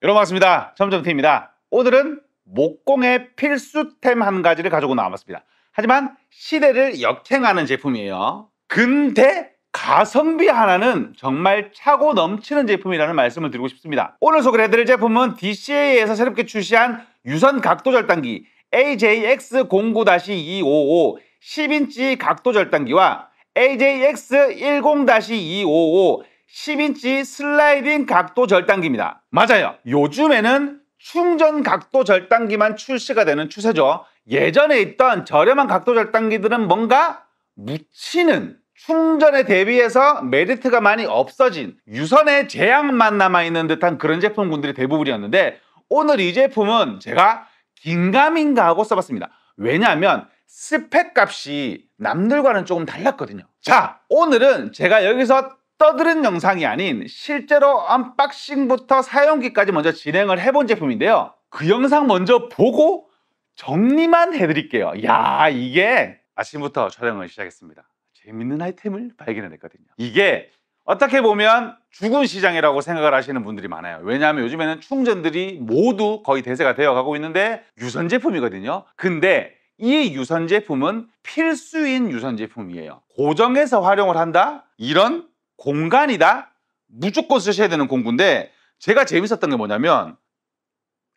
여러분 반갑습니다. 첨정T입니다. 오늘은 목공의 필수템 한 가지를 가지고 나와봤습니다. 하지만 시대를 역행하는 제품이에요. 근데 가성비 하나는 정말 차고 넘치는 제품이라는 말씀을 드리고 싶습니다. 오늘 소개를 해드릴 제품은 DCA에서 새롭게 출시한 유선 각도 절단기 AJX09-255 10인치 각도 절단기와 AJX10-255 10인치 슬라이딩 각도 절단기입니다. 맞아요. 요즘에는 충전 각도 절단기만 출시가 되는 추세죠. 예전에 있던 저렴한 각도 절단기들은 뭔가 묻히는, 충전에 대비해서 메리트가 많이 없어진 유선의 제약만 남아있는 듯한 그런 제품군들이 대부분이었는데, 오늘 이 제품은 제가 긴가민가 하고 써봤습니다. 왜냐하면 스펙 값이 남들과는 조금 달랐거든요. 자, 오늘은 제가 여기서 떠드는 영상이 아닌 실제로 언박싱부터 사용기까지 먼저 진행을 해본 제품인데요. 그 영상 먼저 보고 정리만 해드릴게요. 야, 이게 아침부터 촬영을 시작했습니다. 재밌는 아이템을 발견해냈거든요. 이게 어떻게 보면 죽은 시장이라고 생각을 하시는 분들이 많아요. 왜냐하면 요즘에는 충전들이 모두 거의 대세가 되어가고 있는데 유선 제품이거든요. 근데 이 유선 제품은 필수인 유선 제품이에요. 고정해서 활용을 한다? 이런 공간이다? 무조건 쓰셔야 되는 공구인데, 제가 재밌었던 게 뭐냐면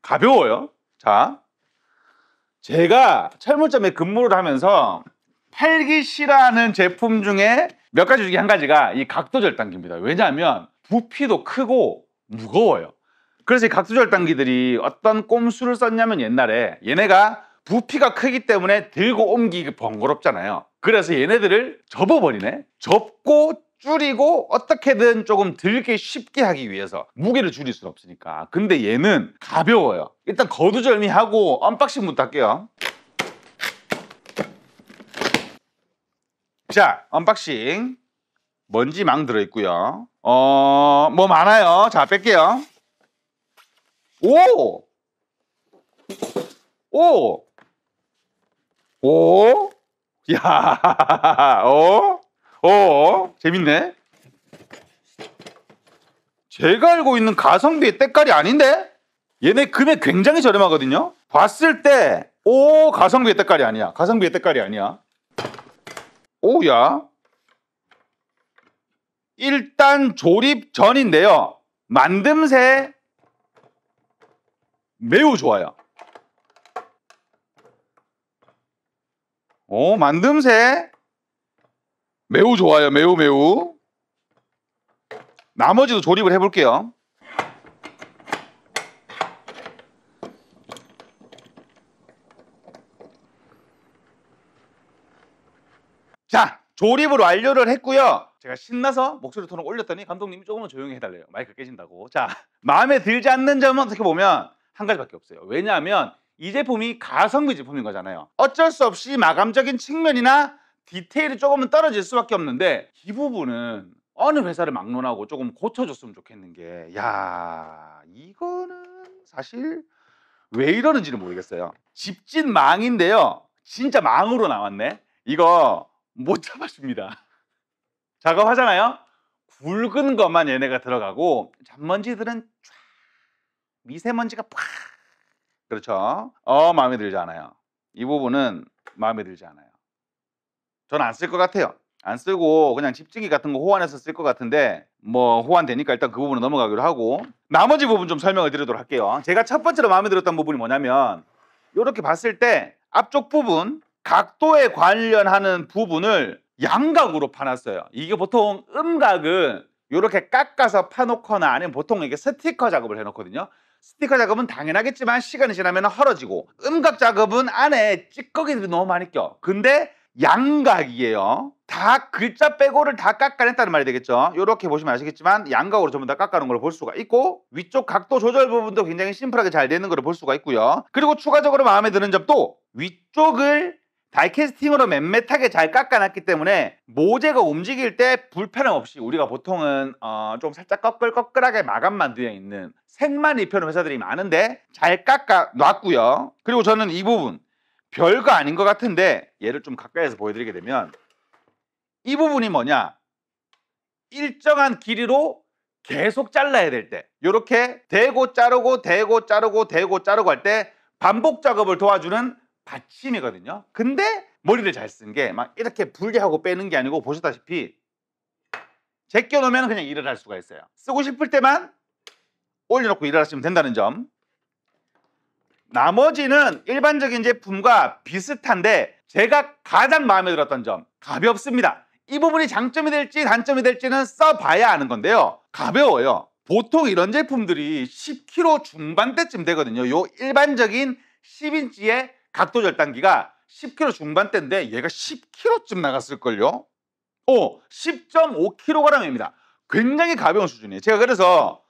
가벼워요. 자, 제가 철물점에 근무를 하면서 팔기 싫어하는 제품 중에 몇 가지 중에 한 가지가 이 각도 절단기입니다. 왜냐하면 부피도 크고 무거워요. 그래서 이 각도 절단기들이 어떤 꼼수를 썼냐면, 옛날에 얘네가 부피가 크기 때문에 들고 옮기기 번거롭잖아요. 그래서 얘네들을 접어버리네. 접고 줄이고 어떻게든 조금 들기 쉽게 하기 위해서 무게를 줄일 수는 없으니까. 근데 얘는 가벼워요. 일단 거두절미하고 언박싱부터 할게요. 자, 언박싱. 먼지망 들어있고요. 뭐 많아요. 자, 뺄게요. 오! 오! 오! 야! 재밌네. 제가 알고 있는 가성비의 때깔이 아닌데? 얘네 금액 굉장히 저렴하거든요. 봤을 때 가성비의 때깔이 아니야. 가성비의 때깔이 아니야. 오야. 일단 조립 전인데요. 만듦새 매우 좋아요. 만듦새 매우 좋아요. 매우. 나머지도 조립을 해볼게요. 자, 조립을 완료를 했고요. 제가 신나서 목소리 톤을 올렸더니 감독님이 조금만 조용히 해달래요. 마이크 깨진다고. 자, 마음에 들지 않는 점은 어떻게 보면 한 가지밖에 없어요. 왜냐하면 이 제품이 가성비 제품인 거잖아요. 어쩔 수 없이 마감적인 측면이나 디테일이 조금은 떨어질 수밖에 없는데, 이 부분은 어느 회사를 막론하고 조금 고쳐줬으면 좋겠는 게, 야, 이거는 사실 왜 이러는지는 모르겠어요. 집진 망인데요. 진짜 망으로 나왔네. 이거 못 잡아줍니다. 작업하잖아요. 굵은 것만 얘네가 들어가고 잔먼지들은 쫙, 미세먼지가 팍. 그렇죠. 마음에 들지 않아요. 이 부분은 마음에 들지 않아요. 저는 안 쓸 것 같아요. 안 쓰고 그냥 집지기 같은 거 호환해서 쓸 것 같은데, 뭐 호환되니까 일단 그 부분은 넘어가기로 하고, 나머지 부분 좀 설명을 드리도록 할게요. 제가 첫 번째로 마음에 들었던 부분이 뭐냐면, 이렇게 봤을 때 앞쪽 부분 각도에 관련하는 부분을 양각으로 파놨어요. 이게 보통 음각은 이렇게 깎아서 파놓거나 아니면 보통 이게 스티커 작업을 해놓거든요. 스티커 작업은 당연하겠지만 시간이 지나면 헐어지고, 음각 작업은 안에 찌꺼기들이 너무 많이 껴. 근데 양각이에요. 다 글자 빼고를 다 깎아냈다는 말이 되겠죠. 이렇게 보시면 아시겠지만 양각으로 전부 다 깎아놓은 걸 볼 수가 있고, 위쪽 각도 조절 부분도 굉장히 심플하게 잘 되는 걸 볼 수가 있고요. 그리고 추가적으로 마음에 드는 점도, 위쪽을 다이캐스팅으로 맴매하게 잘 깎아놨기 때문에 모재가 움직일 때 불편함 없이, 우리가 보통은 좀 살짝 꺼끌꺼끌하게 마감만 되어 있는 색만 입혀놓은 회사들이 많은데 잘 깎아놨고요. 그리고 저는 이 부분 별거 아닌 것 같은데, 얘를 좀 가까이서 보여드리게 되면 이 부분이 뭐냐, 일정한 길이로 계속 잘라야 될 때, 요렇게 대고 자르고 대고 자르고 대고 자르고 할 때 반복 작업을 도와주는 받침이거든요. 근데 머리를 잘 쓴 게 막 이렇게 분리하고 빼는 게 아니고 보셨다시피 제껴 놓으면 그냥 일을 할 수가 있어요. 쓰고 싶을 때만 올려놓고 일을 하시면 된다는 점. 나머지는 일반적인 제품과 비슷한데 제가 가장 마음에 들었던 점, 가볍습니다. 이 부분이 장점이 될지 단점이 될지는 써봐야 아는 건데요. 가벼워요. 보통 이런 제품들이 10kg 중반대쯤 되거든요. 요 일반적인 10인치의 각도 절단기가 10kg 중반대인데 얘가 10kg쯤 나갔을걸요. 10.5kg입니다. 굉장히 가벼운 수준이에요. 제가 그래서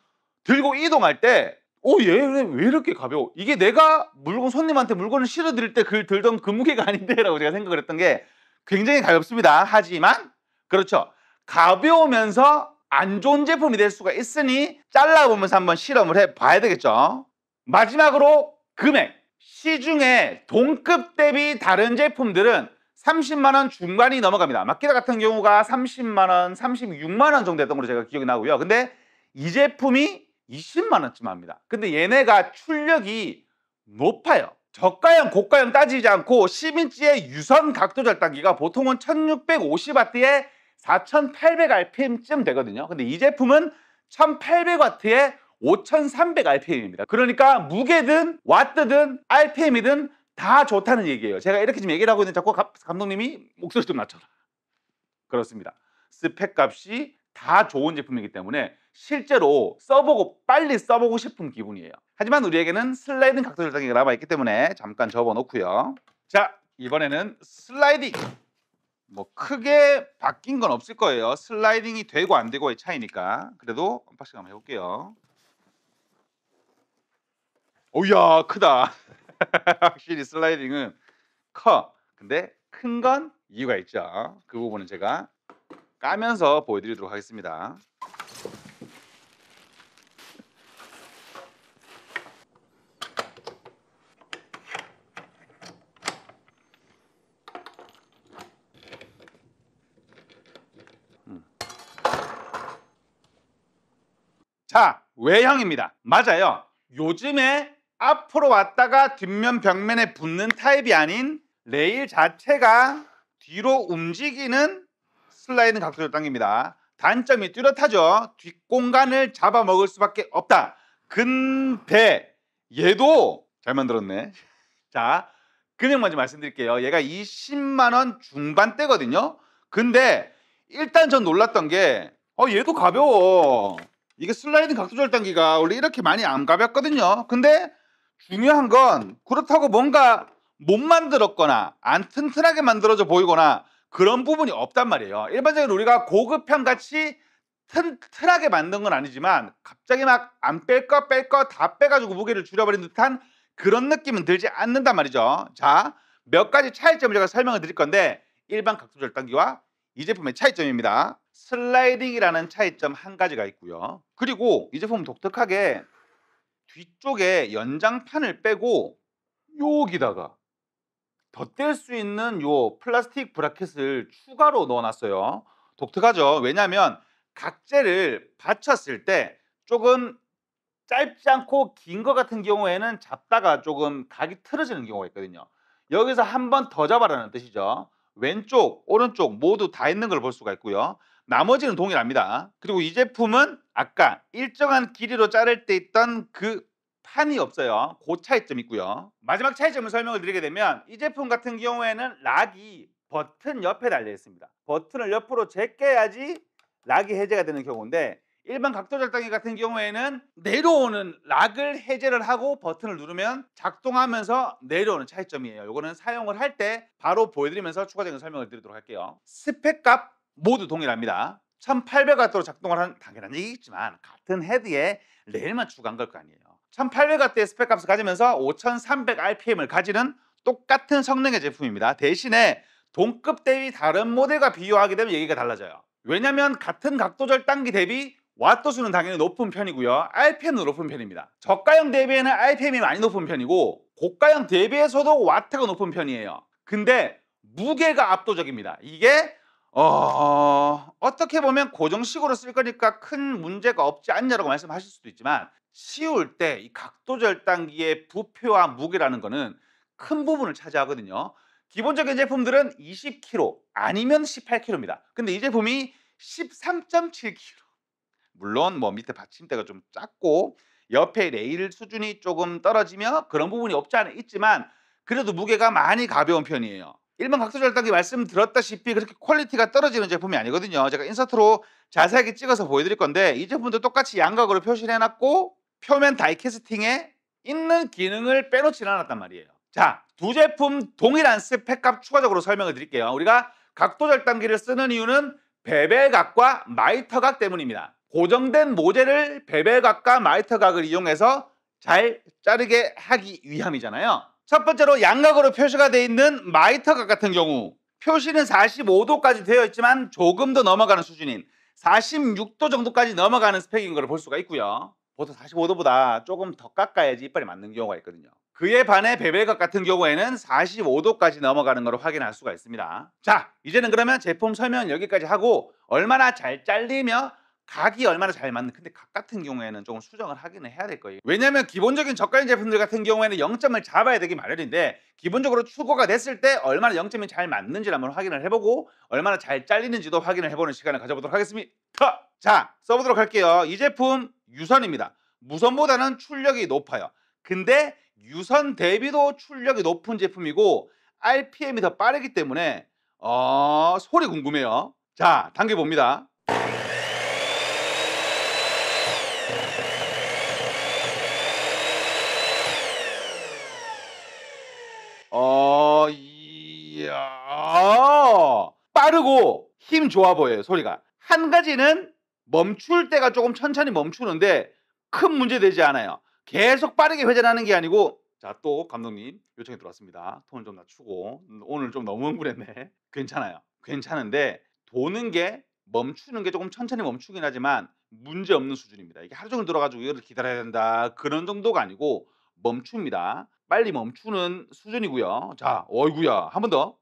들고 이동할 때 얘 왜 이렇게 가벼워? 이게 내가 손님한테 물건을 실어 드릴 때 들던 그 무게가 아닌데라고 제가 생각을 했던 게 굉장히 가볍습니다. 하지만 그렇죠. 가벼우면서 안 좋은 제품이 될 수가 있으니 잘라보면서 한번 실험을 해봐야 되겠죠. 마지막으로 금액. 시중에 동급 대비 다른 제품들은 30만 원 중반이 넘어갑니다. 마키다 같은 경우가 30만 원, 36만 원 정도 했던 걸로 제가 기억이 나고요. 근데 이 제품이 20만 원쯤 합니다. 근데 얘네가 출력이 높아요. 저가형, 고가형 따지지 않고 10인치의 유선 각도 절단기가 보통은 1650W에 4800rpm쯤 되거든요. 근데 이 제품은 1800W에 5300rpm입니다. 그러니까 무게든 와트든 rpm이든 다 좋다는 얘기예요. 제가 이렇게 지금 얘기를 하고 있는데 자꾸 감독님이 목소리 좀 낮춰라. 그렇습니다. 스펙 값이 다 좋은 제품이기 때문에 실제로 써보고 빨리 써보고 싶은 기분이에요. 하지만 우리에게는 슬라이딩 각도 절단기가 남아있기 때문에 잠깐 접어놓고요. 자, 이번에는 슬라이딩. 뭐 크게 바뀐 건 없을 거예요. 슬라이딩이 되고 안 되고의 차이니까. 그래도 언박싱 한번 해볼게요. 오야, 크다. 확실히 슬라이딩은 커. 근데 큰 건 이유가 있죠. 그 부분은 제가 까면서 보여드리도록 하겠습니다. 자, 외형입니다. 맞아요. 요즘에 앞으로 왔다가 뒷면 벽면에 붙는 타입이 아닌 레일 자체가 뒤로 움직이는 슬라이딩 각도 절단기입니다. 단점이 뚜렷하죠. 뒷공간을 잡아먹을 수밖에 없다. 근데 얘도 잘 만들었네. 자, 그냥 먼저 말씀드릴게요. 얘가 20만 원 중반대거든요. 근데 일단 전 놀랐던 게 얘도 가벼워. 이게 슬라이딩 각도 절단기가 원래 이렇게 많이 안 가볍거든요. 근데 중요한 건 그렇다고 뭔가 못 만들었거나 안 튼튼하게 만들어져 보이거나 그런 부분이 없단 말이에요. 일반적으로 우리가 고급형 같이 튼튼하게 만든 건 아니지만 갑자기 막 안 뺄 거 다 빼가지고 무게를 줄여버린 듯한 그런 느낌은 들지 않는단 말이죠. 자, 몇 가지 차이점을 제가 설명을 드릴 건데 일반 각도 절단기와 이 제품의 차이점입니다. 슬라이딩이라는 차이점 한 가지가 있고요. 그리고 이 제품은 독특하게 뒤쪽에 연장판을 빼고 여기다가 덧댈 수 있는 요 플라스틱 브라켓을 추가로 넣어놨어요. 독특하죠. 왜냐하면 각재를 받쳤을 때 조금 짧지 않고 긴 거 같은 경우에는 잡다가 조금 각이 틀어지는 경우가 있거든요. 여기서 한 번 더 잡아라는 뜻이죠. 왼쪽, 오른쪽 모두 다 있는 걸 볼 수가 있고요. 나머지는 동일합니다. 그리고 이 제품은 아까 일정한 길이로 자를 때 있던 그 판이 없어요. 그 차이점 있고요. 마지막 차이점을 설명을 드리게 되면 이 제품 같은 경우에는 락이 버튼 옆에 달려 있습니다. 버튼을 옆으로 제껴야지 락이 해제가 되는 경우인데 일반 각도 절단기 같은 경우에는 내려오는 락을 해제를 하고 버튼을 누르면 작동하면서 내려오는 차이점이에요. 이거는 사용을 할 때 바로 보여드리면서 추가적인 설명을 드리도록 할게요. 스펙값 모두 동일합니다. 1800W로 작동을 하는 당연한 얘기겠지만 같은 헤드에 레일만 추가한 걸 거 아니에요. 1800W의 스펙값을 가지면서 5300rpm을 가지는 똑같은 성능의 제품입니다. 대신에 동급 대비 다른 모델과 비교하게 되면 얘기가 달라져요. 왜냐하면 같은 각도 절단기 대비 와트수는 당연히 높은 편이고요. rpm도 높은 편입니다. 저가형 대비에는 rpm이 많이 높은 편이고 고가형 대비에서도 와트가 높은 편이에요. 근데 무게가 압도적입니다. 이게 어떻게 보면 고정식으로 쓸 거니까 큰 문제가 없지 않냐라고 말씀하실 수도 있지만 씌울 때 이 각도 절단기의 부피와 무게라는 거는 큰 부분을 차지하거든요. 기본적인 제품들은 20kg 아니면 18kg입니다. 근데 이 제품이 13.7kg. 물론 뭐 밑에 받침대가 좀 작고 옆에 레일 수준이 조금 떨어지며 그런 부분이 없지 않아 있지만 그래도 무게가 많이 가벼운 편이에요. 일반 각도 절단기 말씀드렸다시피 그렇게 퀄리티가 떨어지는 제품이 아니거든요. 제가 인서트로 자세하게 찍어서 보여드릴 건데 이 제품도 똑같이 양각으로 표시를 해놨고 표면 다이캐스팅에 있는 기능을 빼놓지는 않았단 말이에요. 자, 두 제품 동일한 스펙값 추가적으로 설명을 드릴게요. 우리가 각도 절단기를 쓰는 이유는 베벨각과 마이터각 때문입니다. 고정된 모재를 베벨각과 마이터각을 이용해서 잘 자르게 하기 위함이잖아요. 첫 번째로 양각으로 표시가 되어 있는 마이터각 같은 경우 표시는 45도까지 되어 있지만 조금 더 넘어가는 수준인 46도 정도까지 넘어가는 스펙인 걸 볼 수가 있고요. 보통 45도보다 조금 더 깎아야지 이빨이 맞는 경우가 있거든요. 그에 반해 베벨각 같은 경우에는 45도까지 넘어가는 걸 확인할 수가 있습니다. 자, 이제는 그러면 제품 설명은 여기까지 하고 얼마나 잘 잘리며 각이 얼마나 잘 맞는, 근데 각 같은 경우에는 조금 수정을 하기는 해야 될 거예요. 왜냐하면 기본적인 저가형 제품들 같은 경우에는 0점을 잡아야 되기 마련인데 기본적으로 출고가 됐을 때 얼마나 0점이 잘 맞는지를 한번 확인을 해보고 얼마나 잘 잘리는지도 확인을 해보는 시간을 가져보도록 하겠습니다. 자, 써보도록 할게요. 이 제품 유선입니다. 무선보다는 출력이 높아요. 근데 유선 대비도 출력이 높은 제품이고 RPM이 더 빠르기 때문에 소리 궁금해요. 자, 당겨봅니다. 이야, 빠르고 힘 좋아 보여요. 소리가. 한 가지는 멈출 때가 조금 천천히 멈추는데 큰 문제 되지 않아요. 계속 빠르게 회전하는 게 아니고, 자, 또 감독님 요청이 들어왔습니다. 톤을 좀 낮추고. 오늘 좀 너무 흥분했네. 괜찮아요. 괜찮은데 도는 게, 멈추는 게 조금 천천히 멈추긴 하지만 문제 없는 수준입니다. 이게 하루 종일 돌아 가지고 이거를 기다려야 된다 그런 정도가 아니고 멈춥니다. 빨리 멈추는 수준이고요. 자, 어이구야. 한 번 더.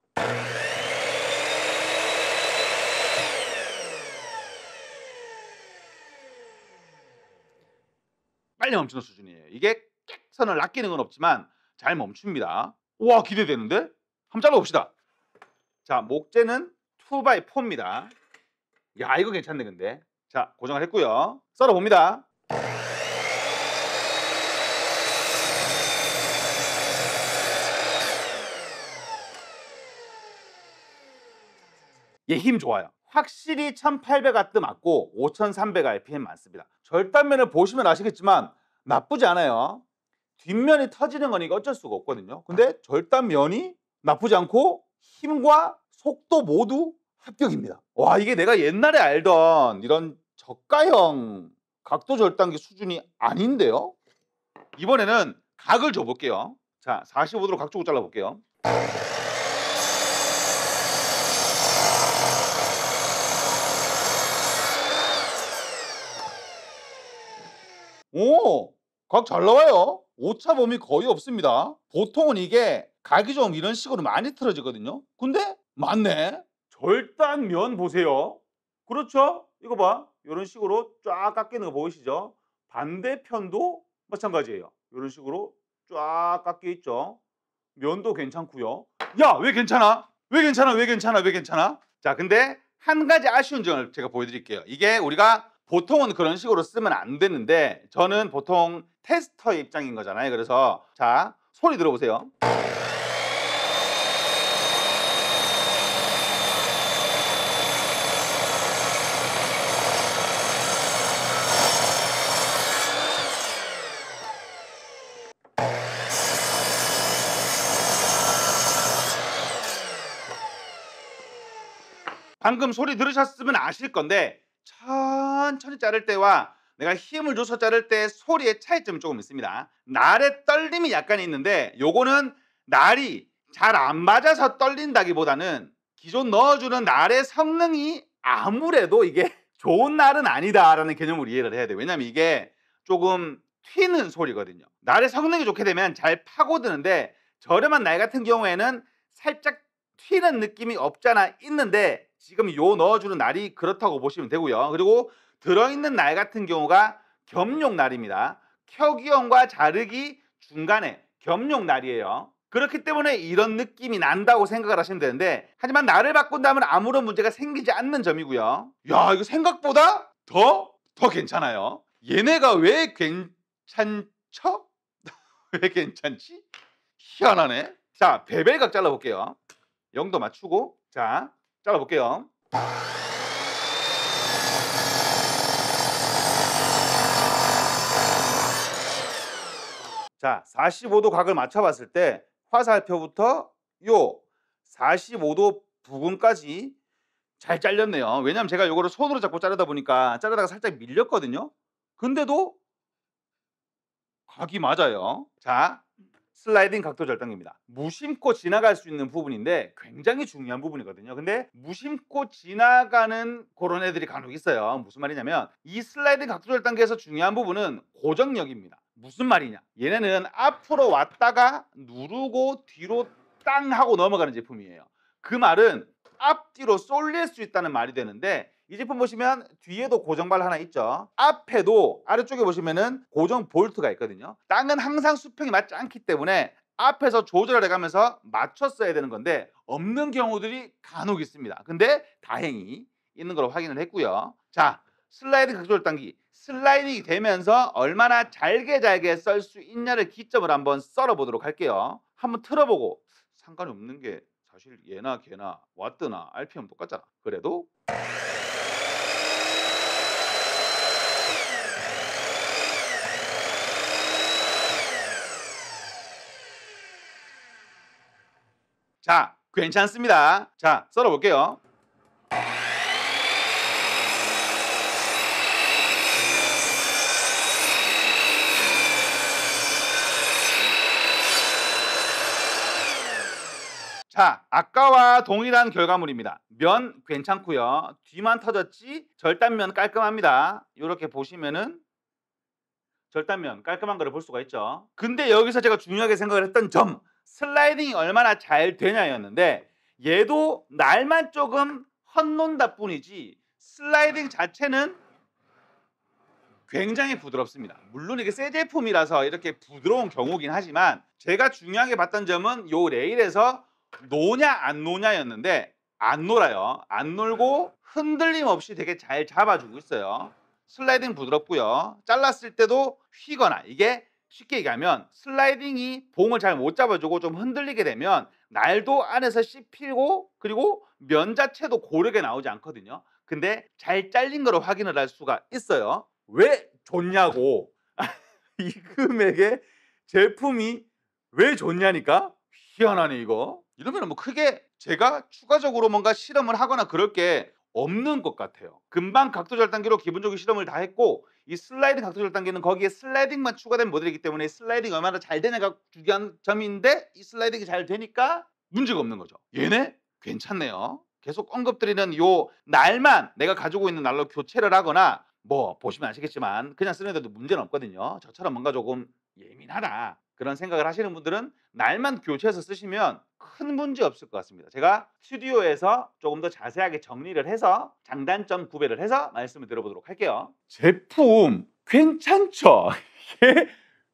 빨리 멈추는 수준이에요. 이게 끽 선을 낚이는 건 없지만 잘 멈춥니다. 우와, 기대되는데? 한번 잘라 봅시다. 자, 목재는 2x4입니다. 야, 이거 괜찮네 근데. 자, 고정을 했고요. 썰어 봅니다. 얘 힘 좋아요. 확실히 1800W 맞고 5300rpm 맞습니다. 절단면을 보시면 아시겠지만 나쁘지 않아요. 뒷면이 터지는 거니까 어쩔 수가 없거든요. 근데 절단면이 나쁘지 않고 힘과 속도 모두 합격입니다. 와, 이게 내가 옛날에 알던 이런 저가형 각도 절단기 수준이 아닌데요. 이번에는 각을 줘볼게요. 자, 45도로 각 주고 잘라볼게요. 오, 각 잘 나와요. 오차범위 거의 없습니다. 보통은 이게 각이 좀 이런 식으로 많이 틀어지거든요. 근데 맞네. 절단면 보세요. 그렇죠? 이거 봐. 이런 식으로 쫙 깎이는 거 보이시죠? 반대편도 마찬가지예요. 이런 식으로 쫙 깎여 있죠. 면도 괜찮고요. 야, 왜 괜찮아? 왜 괜찮아? 왜 괜찮아? 왜 괜찮아? 자, 근데 한 가지 아쉬운 점을 제가 보여드릴게요. 이게 우리가 보통은 그런 식으로 쓰면 안 되는데 저는 보통 테스터의 입장인 거잖아요. 그래서 자, 소리 들어보세요. 방금 소리 들으셨으면 아실 건데 천천히 자를 때와 내가 힘을 줘서 자를 때 소리의 차이점이 조금 있습니다. 날의 떨림이 약간 있는데 요거는 날이 잘 안 맞아서 떨린다기보다는 기존 넣어주는 날의 성능이 아무래도 이게 좋은 날은 아니다라는 개념으로 이해를 해야 돼요. 왜냐면 이게 조금 튀는 소리거든요. 날의 성능이 좋게 되면 잘 파고드는데 저렴한 날 같은 경우에는 살짝 튀는 느낌이 없잖아 있는데 지금 요 넣어주는 날이 그렇다고 보시면 되고요. 그리고 들어있는 날 같은 경우가 겸용 날입니다. 켜기형과 자르기 중간에 겸용 날이에요. 그렇기 때문에 이런 느낌이 난다고 생각을 하시면 되는데, 하지만 날을 바꾼다면 아무런 문제가 생기지 않는 점이고요. 야, 이거 생각보다 더 괜찮아요. 얘네가 왜 괜찮죠? 왜 괜찮지? 희한하네. 자, 베벨각 잘라볼게요. 0도 맞추고, 자, 잘라볼게요. 자, 45도 각을 맞춰봤을 때 화살표부터 요 45도 부분까지 잘 잘렸네요. 왜냐면 제가 요거를 손으로 잡고 자르다 보니까 자르다가 살짝 밀렸거든요. 근데도 각이 맞아요. 자, 슬라이딩 각도 절단기입니다. 무심코 지나갈 수 있는 부분인데 굉장히 중요한 부분이거든요. 근데 무심코 지나가는 그런 애들이 간혹 있어요. 무슨 말이냐면 이 슬라이딩 각도 절단기에서 중요한 부분은 고정력입니다. 무슨 말이냐? 얘네는 앞으로 왔다가 누르고 뒤로 땅 하고 넘어가는 제품이에요. 그 말은 앞뒤로 쏠릴 수 있다는 말이 되는데, 이 제품 보시면 뒤에도 고정발 하나 있죠. 앞에도 아래쪽에 보시면은 고정 볼트가 있거든요. 땅은 항상 수평이 맞지 않기 때문에 앞에서 조절을 해가면서 맞췄어야 되는 건데 없는 경우들이 간혹 있습니다. 근데 다행히 있는 걸 확인을 했고요. 자, 슬라이딩 각도절단기 슬라이딩이 되면서 얼마나 잘게 썰 수 있냐를 기점으로 한번 썰어 보도록 할게요. 한번 틀어보고 상관이 없는 게 사실 얘나 걔나 와트나 RPM 똑같잖아. 그래도 자, 괜찮습니다. 자, 썰어볼게요. 자, 아까와 동일한 결과물입니다. 면 괜찮고요. 뒤만 터졌지 절단면 깔끔합니다. 이렇게 보시면은 절단면 깔끔한 거를 볼 수가 있죠. 근데 여기서 제가 중요하게 생각을 했던 점, 슬라이딩이 얼마나 잘 되냐였는데 얘도 날만 조금 헛논다 뿐이지 슬라이딩 자체는 굉장히 부드럽습니다. 물론 이게 새 제품이라서 이렇게 부드러운 경우긴 하지만 제가 중요하게 봤던 점은 요 레일에서 노냐 안 노냐였는데 안 놀아요. 안 놀고 흔들림 없이 되게 잘 잡아주고 있어요. 슬라이딩 부드럽고요. 잘랐을 때도 휘거나, 이게 쉽게 얘기하면 슬라이딩이 봉을 잘 못 잡아주고 좀 흔들리게 되면 날도 안에서 씹히고 그리고 면 자체도 고르게 나오지 않거든요. 근데 잘 잘린 거를 확인을 할 수가 있어요. 왜 좋냐고. 이 금액에 제품이 왜 좋냐니까. 희한하네 이거. 이러면 뭐 크게 제가 추가적으로 뭔가 실험을 하거나 그럴 게 없는 것 같아요. 금방 각도 절단기로 기본적인 실험을 다 했고, 이 슬라이딩 각도 절단기는 거기에 슬라이딩만 추가된 모델이기 때문에 슬라이딩이 얼마나 잘 되냐가 중요한 점인데 이 슬라이딩이 잘 되니까 문제가 없는 거죠. 얘네 괜찮네요. 계속 언급드리는 요 날만 내가 가지고 있는 날로 교체를 하거나 뭐 보시면 아시겠지만 그냥 쓰는 데도 문제는 없거든요. 저처럼 뭔가 조금 예민하다 그런 생각을 하시는 분들은 날만 교체해서 쓰시면 큰 문제 없을 것 같습니다. 제가 스튜디오에서 조금 더 자세하게 정리를 해서 장단점 구별을 해서 말씀을 드려보도록 할게요. 제품 괜찮죠?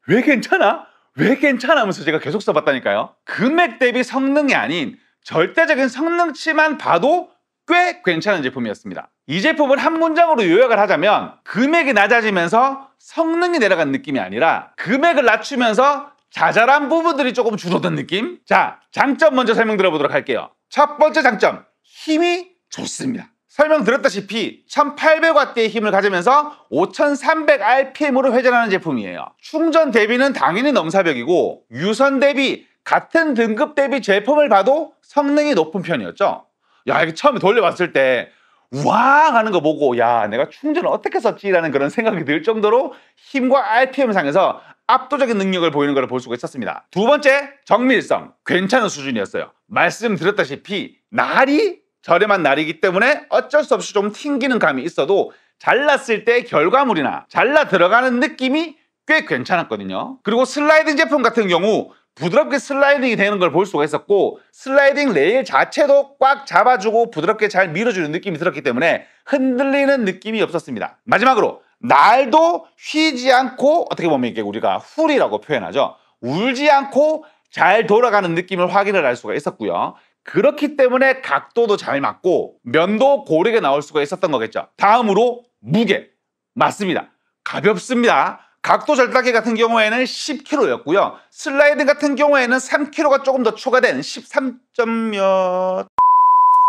왜 괜찮아? 왜 괜찮아? 하면서 제가 계속 써봤다니까요. 금액 대비 성능이 아닌 절대적인 성능치만 봐도 꽤 괜찮은 제품이었습니다. 이 제품을 한 문장으로 요약을 하자면 금액이 낮아지면서 성능이 내려간 느낌이 아니라 금액을 낮추면서 자잘한 부분들이 조금 줄어든 느낌? 자, 장점 먼저 설명드려보도록 할게요. 첫 번째 장점, 힘이 좋습니다. 설명드렸다시피 1800W의 힘을 가지면서 5300rpm으로 회전하는 제품이에요. 충전 대비는 당연히 넘사벽이고 유선 대비 같은 등급 대비 제품을 봐도 성능이 높은 편이었죠. 야, 이게 처음에 돌려봤을 때 우왕 하는 거 보고 야, 내가 충전을 어떻게 썼지라는 그런 생각이 들 정도로 힘과 RPM 상에서 압도적인 능력을 보이는 걸 볼 수가 있었습니다. 두 번째, 정밀성 괜찮은 수준이었어요. 말씀드렸다시피 날이 저렴한 날이기 때문에 어쩔 수 없이 좀 튕기는 감이 있어도 잘랐을 때 결과물이나 잘라 들어가는 느낌이 꽤 괜찮았거든요. 그리고 슬라이딩 제품 같은 경우 부드럽게 슬라이딩이 되는 걸 볼 수가 있었고 슬라이딩 레일 자체도 꽉 잡아주고 부드럽게 잘 밀어주는 느낌이 들었기 때문에 흔들리는 느낌이 없었습니다. 마지막으로 날도 휘지 않고 어떻게 보면 이게 우리가 훌이라고 표현하죠. 울지 않고 잘 돌아가는 느낌을 확인을 할 수가 있었고요. 그렇기 때문에 각도도 잘 맞고 면도 고르게 나올 수가 있었던 거겠죠. 다음으로 무게. 맞습니다. 가볍습니다. 각도 절단기 같은 경우에는 10kg였고요. 슬라이딩 같은 경우에는 3kg가 조금 더 추가된 13몇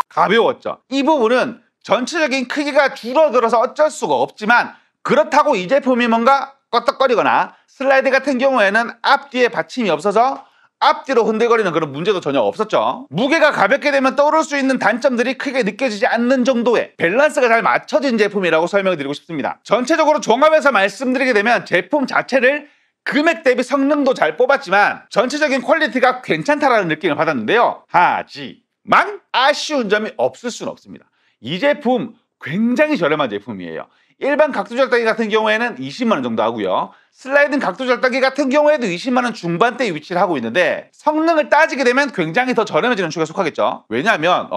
가벼웠죠. 이 부분은 전체적인 크기가 줄어들어서 어쩔 수가 없지만 그렇다고 이 제품이 뭔가 껐덕거리거나 슬라이드 같은 경우에는 앞뒤에 받침이 없어서 앞뒤로 흔들거리는 그런 문제도 전혀 없었죠. 무게가 가볍게 되면 떠오를 수 있는 단점들이 크게 느껴지지 않는 정도의 밸런스가 잘 맞춰진 제품이라고 설명드리고 싶습니다. 전체적으로 종합해서 말씀드리게 되면 제품 자체를 금액 대비 성능도 잘 뽑았지만 전체적인 퀄리티가 괜찮다라는 느낌을 받았는데요. 하지만 아쉬운 점이 없을 수는 없습니다. 이 제품 굉장히 저렴한 제품이에요. 일반 각도 절단기 같은 경우에는 20만 원 정도 하고요. 슬라이딩 각도 절단기 같은 경우에도 20만 원 중반대에 위치를 하고 있는데 성능을 따지게 되면 굉장히 더 저렴해지는 축에 속하겠죠. 왜냐하면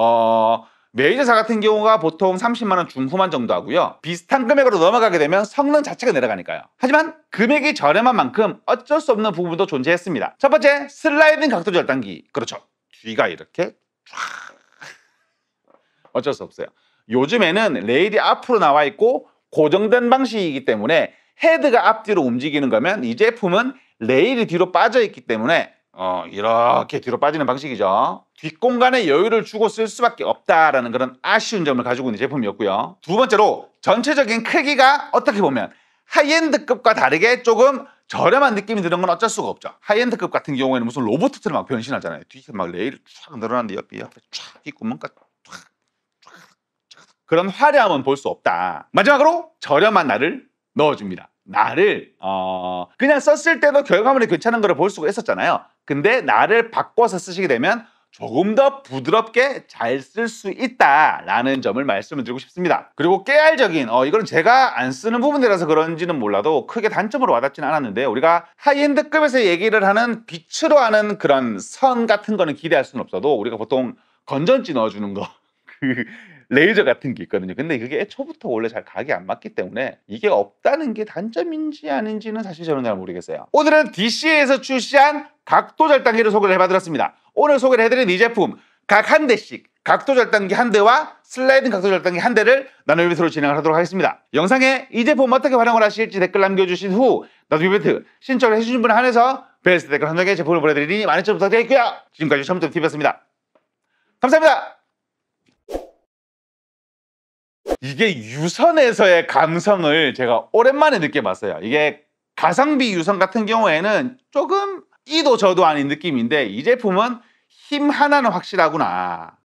메이저사 같은 경우가 보통 30만 원 중후반 정도 하고요. 비슷한 금액으로 넘어가게 되면 성능 자체가 내려가니까요. 하지만 금액이 저렴한 만큼 어쩔 수 없는 부분도 존재했습니다. 첫 번째, 슬라이딩 각도 절단기. 그렇죠. 뒤가 이렇게 쫙 어쩔 수 없어요. 요즘에는 레일이 앞으로 나와 있고 고정된 방식이기 때문에 헤드가 앞뒤로 움직이는 거면 이 제품은 레일이 뒤로 빠져 있기 때문에 이렇게 뒤로 빠지는 방식이죠. 뒷공간에 여유를 주고 쓸 수밖에 없다라는 그런 아쉬운 점을 가지고 있는 제품이었고요. 두 번째로 전체적인 크기가 어떻게 보면 하이엔드급과 다르게 조금 저렴한 느낌이 드는 건 어쩔 수가 없죠. 하이엔드급 같은 경우에는 무슨 로봇처럼 막 변신하잖아요. 뒤에 막 레일이 쫙 늘어나는데 옆에 쫙 있고 뭔가 그런 화려함은 볼 수 없다. 마지막으로 저렴한 날을 넣어줍니다. 날을 그냥 썼을 때도 결과물이 괜찮은 걸 볼 수가 있었잖아요. 근데 날을 바꿔서 쓰시게 되면 조금 더 부드럽게 잘 쓸 수 있다라는 점을 말씀을 드리고 싶습니다. 그리고 깨알적인 이건 제가 안 쓰는 부분이라서 그런지는 몰라도 크게 단점으로 와닿지는 않았는데 우리가 하이엔드급에서 얘기를 하는 빛으로 하는 그런 선 같은 거는 기대할 수는 없어도 우리가 보통 건전지 넣어주는 거 레이저 같은 게 있거든요. 근데 그게 애초부터 원래 잘 각이 안 맞기 때문에 이게 없다는 게 단점인지 아닌지는 사실 저는 잘 모르겠어요. 오늘은 DC에서 출시한 각도 절단기를 소개를 해봐드렸습니다. 오늘 소개를 해드린 이 제품 각 한 대씩 각도 절단기 한 대와 슬라이딩 각도 절단기 한 대를 나눔 이벤트로 진행을 하도록 하겠습니다. 영상에 이 제품 어떻게 활용을 하실지 댓글 남겨주신 후 나눔 이벤트 신청을 해주신 분에 한해서 베스트 댓글 한 장에 제품을 보내드리니 많은 시청 부탁드리고요. 지금까지 첨부터 TV였습니다. 감사합니다. 이게 유선에서의 감성을 제가 오랜만에 느껴봤어요. 이게 가성비 유선 같은 경우에는 조금 이도 저도 아닌 느낌인데 이 제품은 힘 하나는 확실하구나.